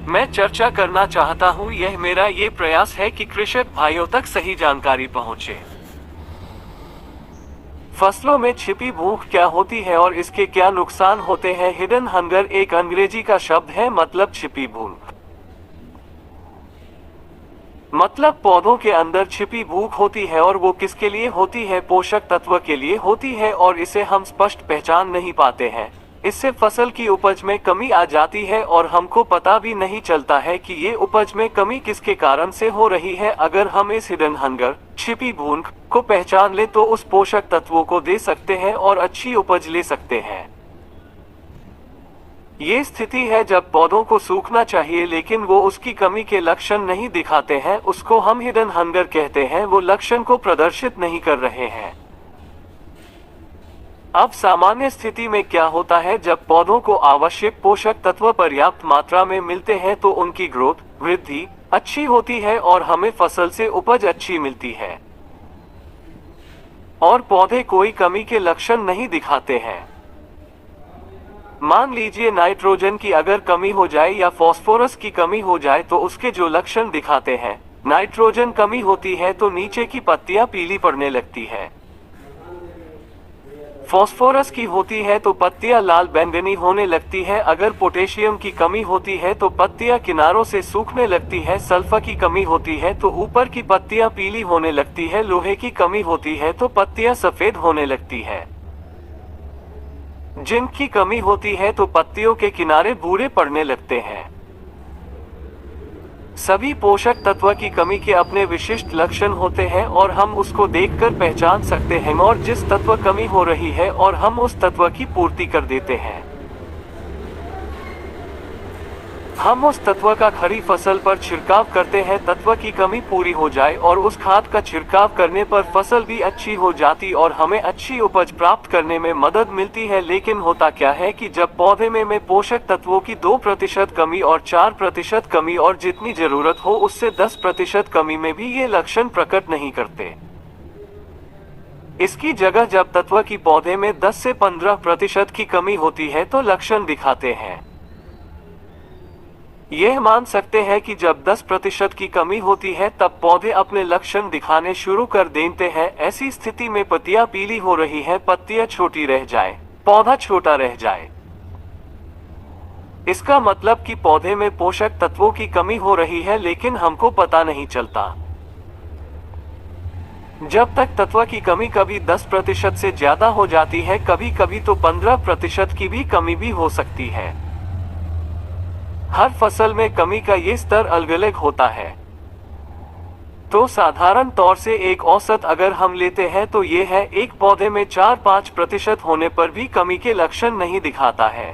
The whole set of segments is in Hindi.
मैं चर्चा करना चाहता हूँ। यह मेरा ये प्रयास है कि कृषक भाइयों तक सही जानकारी पहुँचे। फसलों में छिपी भूख क्या होती है और इसके क्या नुकसान होते हैं? हिडन हंगर एक अंग्रेजी का शब्द है, मतलब छिपी भूख। मतलब पौधों के अंदर छिपी भूख होती है और वो किसके लिए होती है? पोषक तत्व के लिए होती है और इसे हम स्पष्ट पहचान नहीं पाते हैं। इससे फसल की उपज में कमी आ जाती है और हमको पता भी नहीं चलता है कि ये उपज में कमी किसके कारण से हो रही है। अगर हम इस हिडन हंगर, छिपी भूख को पहचान ले तो उस पोषक तत्वों को दे सकते हैं और अच्छी उपज ले सकते हैं। ये स्थिति है जब पौधों को सूखना चाहिए लेकिन वो उसकी कमी के लक्षण नहीं दिखाते हैं, उसको हम हिडन हंगर कहते हैं। वो लक्षण को प्रदर्शित नहीं कर रहे हैं। अब सामान्य स्थिति में क्या होता है? जब पौधों को आवश्यक पोषक तत्व पर्याप्त मात्रा में मिलते हैं तो उनकी ग्रोथ, वृद्धि अच्छी होती है और हमें फसल से उपज अच्छी मिलती है और पौधे कोई कमी के लक्षण नहीं दिखाते हैं। मान लीजिए नाइट्रोजन की अगर कमी हो जाए या फास्फोरस की कमी हो जाए तो उसके जो लक्षण दिखाते हैं, नाइट्रोजन कमी होती है तो नीचे की पत्तियां पीली पड़ने लगती है। फास्फोरस की होती है तो पत्तियां लाल बैंगनी होने लगती है। अगर पोटेशियम की कमी होती है तो पत्तियां किनारों से सूखने लगती है। सल्फर की कमी होती है तो ऊपर की पत्तियां पीली होने लगती है। लोहे की कमी होती है तो पत्तियां सफेद होने लगती है। जिंक की कमी होती है तो पत्तियों के किनारे भूरे पड़ने लगते हैं। सभी पोषक तत्व की कमी के अपने विशिष्ट लक्षण होते हैं और हम उसको देखकर पहचान सकते हैं और जिस तत्व कमी हो रही है और हम उस तत्व की पूर्ति कर देते हैं। हम उस तत्व का खड़ी फसल पर छिड़काव करते हैं। तत्व की कमी पूरी हो जाए और उस खाद का छिड़काव करने पर फसल भी अच्छी हो जाती और हमें अच्छी उपज प्राप्त करने में मदद मिलती है। लेकिन होता क्या है कि जब पौधे में पोषक तत्वों की 2% कमी और 4% कमी और जितनी जरूरत हो उससे 10% कमी में भी ये लक्षण प्रकट नहीं करते। इसकी जगह जब तत्व की पौधे में 10 से 15% की कमी होती है तो लक्षण दिखाते हैं। यह मान सकते हैं कि जब 10% की कमी होती है तब पौधे अपने लक्षण दिखाने शुरू कर देते हैं। ऐसी स्थिति में पत्तियां पीली हो रही हैं, पत्तियां छोटी रह जाए, पौधा छोटा रह जाए। इसका मतलब कि पौधे में पोषक तत्वों की कमी हो रही है लेकिन हमको पता नहीं चलता। जब तक तत्व की कमी कभी 10% से ज्यादा हो जाती है, कभी कभी तो 15% की भी कमी भी हो सकती है। हर फसल में कमी का ये स्तर अलग अलग होता है। तो साधारण तौर से एक औसत अगर हम लेते हैं तो ये है, एक पौधे में 4-5% होने पर भी कमी के लक्षण नहीं दिखाता है।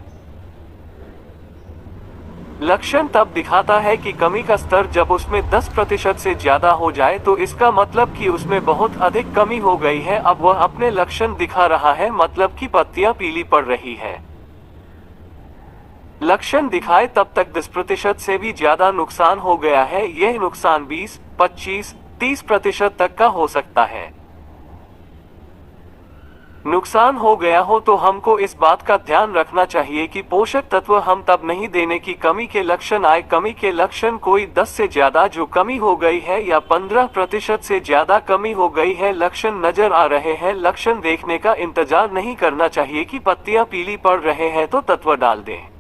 लक्षण तब दिखाता है कि कमी का स्तर जब उसमें 10% से ज्यादा हो जाए, तो इसका मतलब कि उसमें बहुत अधिक कमी हो गई है। अब वह अपने लक्षण दिखा रहा है, मतलब कि पत्तियां पीली पड़ रही है। लक्षण दिखाए तब तक 10% से भी ज्यादा नुकसान हो गया है। यह नुकसान 20, 25, 30% तक का हो सकता है। नुकसान हो गया हो तो हमको इस बात का ध्यान रखना चाहिए कि पोषक तत्व हम तब नहीं देने की कमी के लक्षण आए। कमी के लक्षण कोई 10 से ज्यादा जो कमी हो गई है या 15% से ज्यादा कमी हो गई है, लक्षण नजर आ रहे हैं। लक्षण देखने का इंतजार नहीं करना चाहिए कि पत्तियां पीली पड़ रहे हैं तो तत्व डाल दें।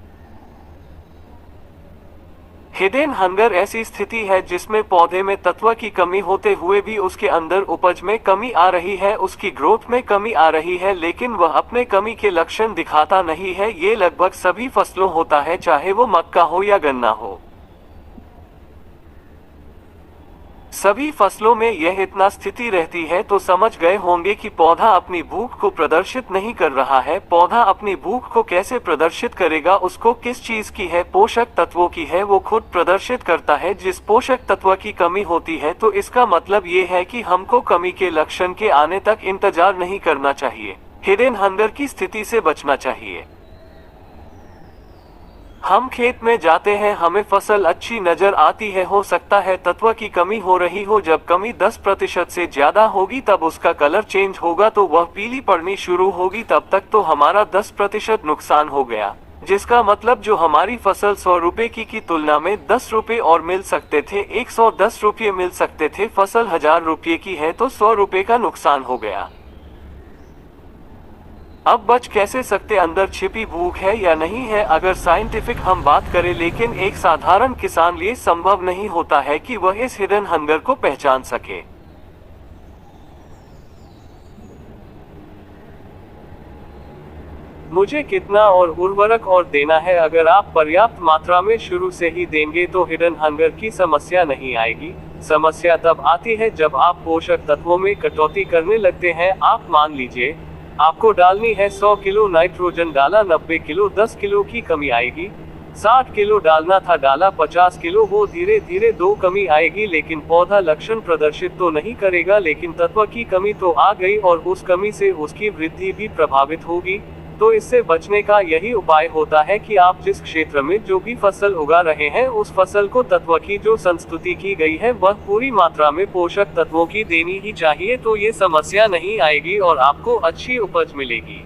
हिडन हंगर ऐसी स्थिति है जिसमें पौधे में तत्व की कमी होते हुए भी उसके अंदर उपज में कमी आ रही है, उसकी ग्रोथ में कमी आ रही है, लेकिन वह अपने कमी के लक्षण दिखाता नहीं है। ये लगभग सभी फसलों होता है, चाहे वो मक्का हो या गन्ना हो। सभी फसलों में यह इतना स्थिति रहती है तो समझ गए होंगे कि पौधा अपनी भूख को प्रदर्शित नहीं कर रहा है। पौधा अपनी भूख को कैसे प्रदर्शित करेगा? उसको किस चीज की है? पोषक तत्वों की है। वो खुद प्रदर्शित करता है जिस पोषक तत्व की कमी होती है। तो इसका मतलब ये है कि हमको कमी के लक्षण के आने तक इंतजार नहीं करना चाहिए, हिडन हंगर की स्थिति से बचना चाहिए। हम खेत में जाते हैं, हमें फसल अच्छी नजर आती है, हो सकता है तत्व की कमी हो रही हो। जब कमी 10% से ज्यादा होगी तब उसका कलर चेंज होगा तो वह पीली पड़नी शुरू होगी। तब तक तो हमारा 10% नुकसान हो गया। जिसका मतलब जो हमारी फसल 100 रुपए की तुलना में 10 रुपए और मिल सकते थे, 110 रुपये मिल सकते थे। फसल 1000 रुपये की है तो 100 रुपए का नुकसान हो गया। अब बच कैसे सकते? अंदर छिपी भूख है या नहीं है, अगर साइंटिफिक हम बात करें, लेकिन एक साधारण किसान लिए संभव नहीं होता है कि वह इस हिडन हंगर को पहचान सके। मुझे कितना और उर्वरक और देना है, अगर आप पर्याप्त मात्रा में शुरू से ही देंगे तो हिडन हंगर की समस्या नहीं आएगी। समस्या तब आती है जब आप पोषक तत्वों में कटौती करने लगते हैं। आप मान लीजिए आपको डालनी है 100 किलो नाइट्रोजन, डाला 90 किलो, 10 किलो की कमी आएगी। 60 किलो डालना था, डाला 50 किलो, वो धीरे धीरे 2 कमी आएगी, लेकिन पौधा लक्षण प्रदर्शित तो नहीं करेगा, लेकिन तत्व की कमी तो आ गई और उस कमी से उसकी वृद्धि भी प्रभावित होगी। तो इससे बचने का यही उपाय होता है कि आप जिस क्षेत्र में जो भी फसल उगा रहे हैं, उस फसल को तत्व की जो संस्तुति की गई है वह पूरी मात्रा में पोषक तत्वों की देनी ही चाहिए, तो ये समस्या नहीं आएगी और आपको अच्छी उपज मिलेगी।